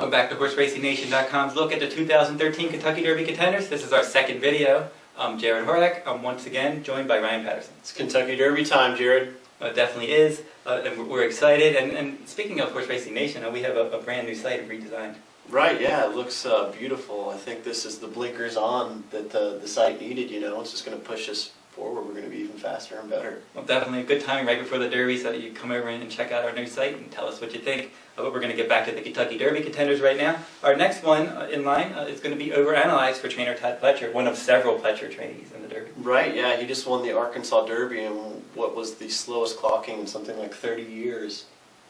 Welcome back to HorseRacingNation.com's look at the 2013 Kentucky Derby contenders. This is our second video. I'm Jared Horlick. I'm once again joined by Ryan Patterson. It's Kentucky Derby time, Jared. It definitely is, and we're excited. And speaking of Horse Racing Nation, we have a brand new site redesigned. Right, yeah, it looks beautiful. I think this is the blinkers on that the site needed, you know. It's just going to push us forward. We're going to be even faster and better. Well, definitely a good timing right before the Derby so that you come over and check out our new site and tell us what you think. But we're going to get back to the Kentucky Derby contenders right now. Our next one in line is going to be Overanalyze for trainer Todd Pletcher, one of several Pletcher trainees in the Derby. Right, yeah, he just won the Arkansas Derby in what was the slowest clocking in something like 30 years.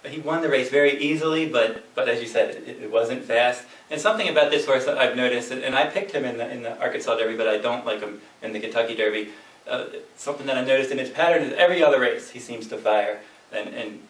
He won the race very easily, but as you said, it wasn't fast. And something about this horse that I've noticed, and I picked him in the Arkansas Derby, but I don't like him in the Kentucky Derby. Something that I noticed in his pattern is every other race he seems to fire, and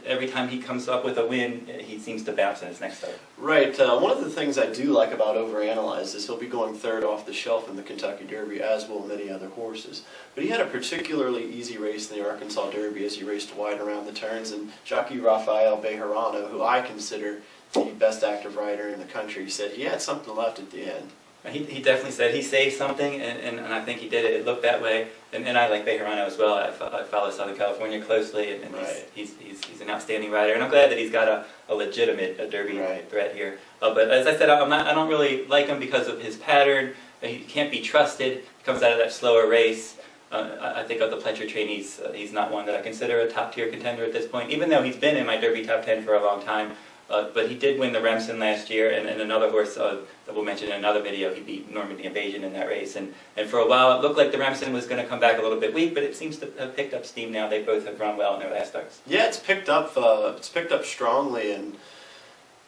every time he comes up with a win, he seems to bounce in his next start. Right. One of the things I do like about Overanalyze is he'll be going third off the shelf in the Kentucky Derby, as will many other horses. But he had a particularly easy race in the Arkansas Derby as he raced wide around the turns, and jockey Rafael Bejarano, who I consider the best active rider in the country, said he had something left at the end. He definitely said he saved something, and I think he did it. It looked that way, and I like Bejarano as well. I follow Southern California closely, and right. he's an outstanding rider, and I'm glad that he's got a legitimate Derby threat here. But as I said, I don't really like him because of his pattern. He can't be trusted. He comes out of that slower race. I think of the Pletcher trainees, he's not one that I consider a top-tier contender at this point, even though he's been in my Derby top 10 for a long time. But he did win the Remsen last year, and another horse that we'll mention in another video, he beat Normandy Invasion in that race. And for a while, it looked like the Remsen was going to come back a little bit weak, but it seems to have picked up steam now. They both have run well in their last starts. Yeah, it's picked up strongly, and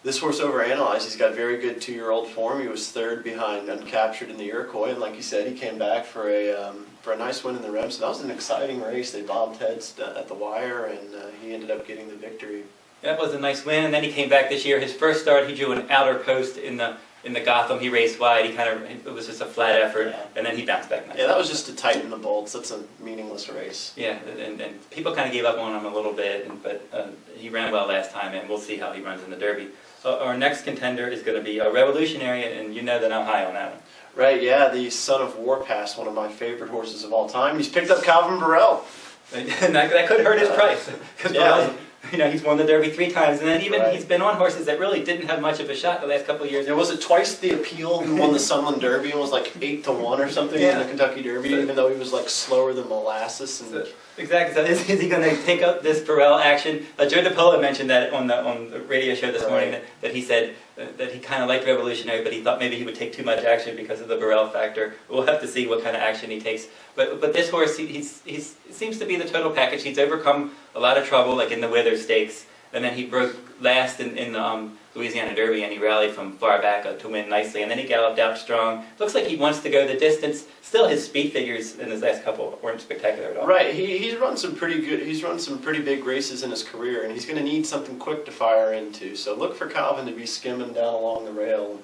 this horse Overanalyze, he's got very good two-year-old form. He was third behind Uncaptured in the Iroquois, and like you said, he came back for a nice win in the Remsen. That was an exciting race. They bobbed heads at the wire, and he ended up getting the victory. That was a nice win, and then he came back this year. His first start, he drew an outer post in the Gotham. He raced wide. It was just a flat effort, and then he bounced back nicely. Yeah, that was just to tighten the bolts. That's a meaningless race. Yeah, and people kind of gave up on him a little bit, but he ran well last time, and we'll see how he runs in the Derby. Our next contender is going to be a Revolutionary, and you know that I'm high on that one. Right, yeah, the Son of Warpath, one of my favorite horses of all time. He's picked up Calvin Burrell. And that could hurt his price. Yeah. You know, he's won the Derby 3 times, and then he's been on horses that really didn't have much of a shot the last couple of years. Yeah, was it twice the Appeal who won the Sunland Derby and was like 8-1 or something in the Kentucky Derby, even though he was like slower than molasses. And exactly. So is he going to take up this Burrell action? Joe DiPola mentioned that on the radio show this morning that he said that he kind of liked Revolutionary, but he thought maybe he would take too much action because of the Burrell factor. We'll have to see what kind of action he takes. But this horse, he seems to be the total package. He's overcome a lot of trouble, like in the Withers Stakes, and then he broke last in the Louisiana Derby, and he rallied from far back to win nicely, and then he galloped out strong. Looks like he wants to go the distance. Still, his speed figures in his last couple weren't spectacular at all. Right, he's run some pretty good. He's run some pretty big races in his career, and he's going to need something quick to fire into. So look for Calvin to be skimming down along the rail.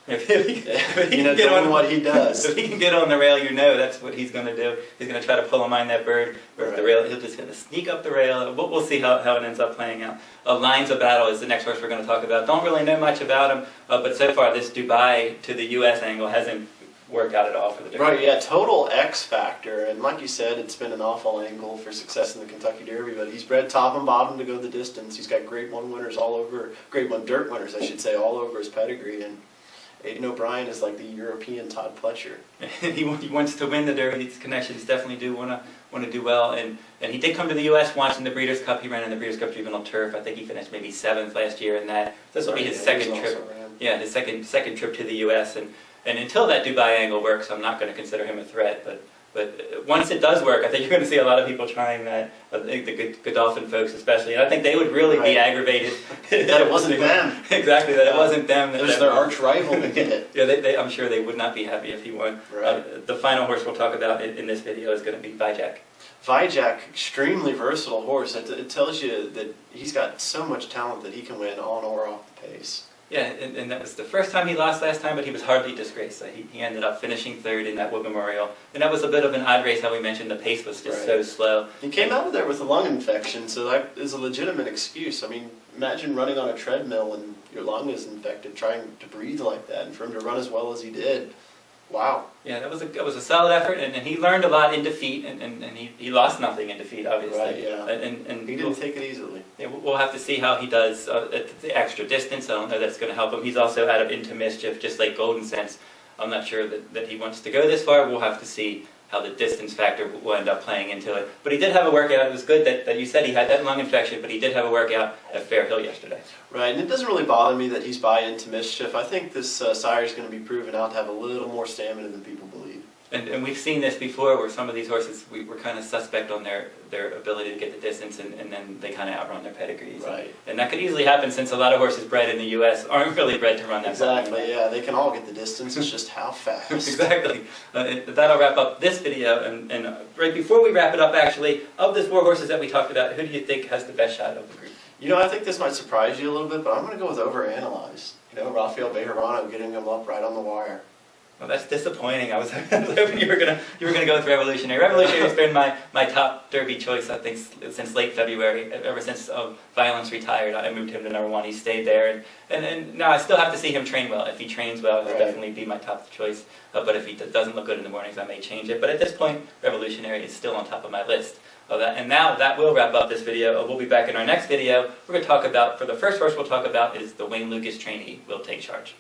If he doing what he does. If he can get on the rail, you know that's what he's going to do. He's going to try to pull him behind that bird. Or if the rail, he'll just going to sneak up the rail. We'll see how it ends up playing out. Lines of Battle is the next horse we're going to talk about. Don't really know much about him, but so far this Dubai to the U.S. angle hasn't worked out at all for the Derby. Right, yeah, total X factor. And like you said, it's been an awful angle for success in the Kentucky Derby, but he's bred top and bottom to go the distance. He's got Grade 1 winners all over, Grade 1 dirt winners, I should say, all over his pedigree. And Aiden O'Brien is like the European Todd Pletcher. He wants to win the Derby. These connections definitely do want to do well. And he did come to the U.S. once in the Breeders' Cup. He ran in the Breeders' Cup Juvenile Turf. I think he finished maybe 7th last year in that. This will be his second trip. Yeah, his second trip to the U.S. And until that Dubai angle works, I'm not going to consider him a threat. But once it does work, I think you're going to see a lot of people trying that. I think the Godolphin folks especially. And I think they would really be aggravated. That it wasn't them. Exactly, that it wasn't them. It was their arch rival that did it. Yeah, I'm sure they would not be happy if he won. Right. The final horse we'll talk about in this video is going to be Vyjack. Vyjack, extremely versatile horse. It tells you that he's got so much talent that he can win on or off the pace. Yeah, and that was the first time he lost last time, but he was hardly disgraced. He ended up finishing 3rd in that Wood Memorial. And that was a bit of an odd race, how we mentioned the pace was just so slow. He came out of there with a lung infection, so that is a legitimate excuse. I mean, imagine running on a treadmill and your lung is infected trying to breathe like that, and for him to run as well as he did, wow. Yeah, that was a solid effort, and he learned a lot in defeat, and he lost nothing in defeat, obviously. Right, yeah. And he didn't take it easily. Yeah, we'll have to see how he does at the extra distance. I don't know that's going to help him. He's also out of Into Mischief, just like Golden Sense. I'm not sure that he wants to go this far. We'll have to see how the distance factor will end up playing into it. But he did have a workout. It was good that you said he had that lung infection, but he did have a workout at Fair Hill yesterday. Right, and it doesn't really bother me that he's by Into Mischief. I think this sire is going to be proven out to have a little more stamina than people believe. And we've seen this before where some of these horses, we're kind of suspect on their ability to get the distance, and then they kind of outrun their pedigrees. Right. And that could easily happen since a lot of horses bred in the U.S. aren't really bred to run that far. Exactly, yeah. They can all get the distance, it's just how fast. Exactly. That'll wrap up this video, and right before we wrap it up, actually, of the 4 horses that we talked about, who do you think has the best shot of the group? You know, I think this might surprise you a little bit, but I'm going to go with Overanalyze. You know, Rafael Bejarano getting him up right on the wire. Well, that's disappointing. I was hoping you were gonna go with Revolutionary. Revolutionary's been my top Derby choice, I think, since late February. Ever since Violence retired, I moved him to #1. He stayed there, and now I still have to see him train well. If he trains well, he'll definitely be my top choice. But if he doesn't look good in the mornings, I may change it. But at this point, Revolutionary is still on top of my list. And now that will wrap up this video. We'll be back in our next video. We're going to talk about, for the first horse we'll talk about is the Wayne Lukas trainee, Will Take Charge.